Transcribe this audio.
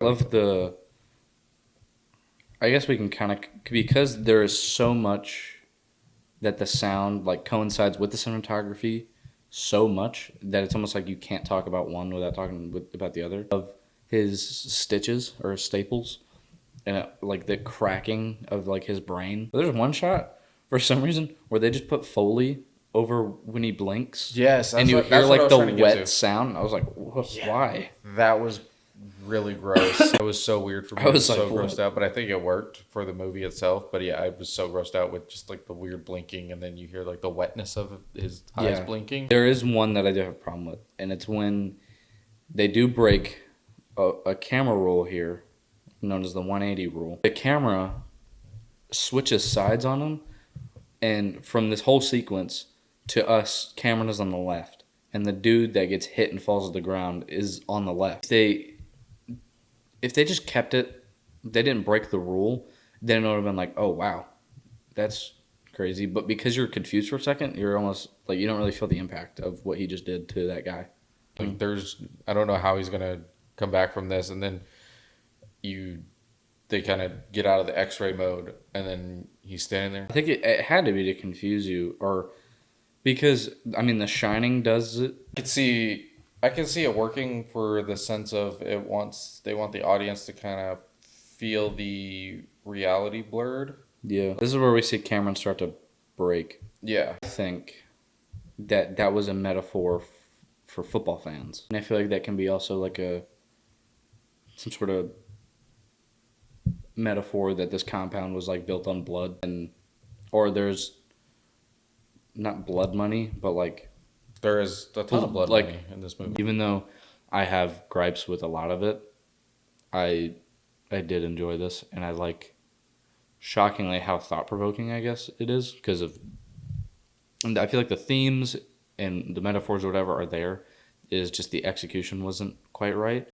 Love the. I guess we can kind of because there is so much that the sound like coincides with the cinematography so much that it's almost like you can't talk about one without talking about the other. Of his stitches or his staples and like the cracking of like his brain. But there's one shot for some reason where they just put Foley over when he blinks. Yes, And you hear that's what I like was the trying to get wet to. sound. I was like, why? That was really gross. It was so weird for me. I I was was like, so grossed what? out, but I think it worked for the movie itself. But yeah, I was so grossed out with just like the weird blinking, and then you hear like the wetness of his eyes Yeah. blinking. There is one that I do have a problem with, and it's when they do break a camera rule here, known as the 180 rule. The camera switches sides on them, and from this whole sequence to us, Cameron is on the left, and the dude that gets hit and falls to the ground is on the left. If they just kept it, they didn't break the rule, then it would have been like, oh wow, that's crazy. But because you're confused for a second, you're almost like you don't really feel the impact of what he just did to that guy. Like I don't know how he's gonna come back from this, and then they kind of get out of the X-ray mode, and then he's standing there. I think it had to be to confuse you, or because I mean, The Shining does it. I can see it working for the sense of they want the audience to kind of feel the reality blurred. Yeah, this is where we see Cameron start to break. Yeah. I think that was a metaphor for football fans, and I feel like that can be also like some sort of metaphor that this compound was like built on blood, and or there's not blood money, but like There is a ton of blood like money in this movie. even though I have gripes with a lot of it, I I did enjoy this, and I like shockingly how thought provoking I guess it is because of and I feel like the themes and the metaphors or whatever are there. Is just the execution wasn't quite right.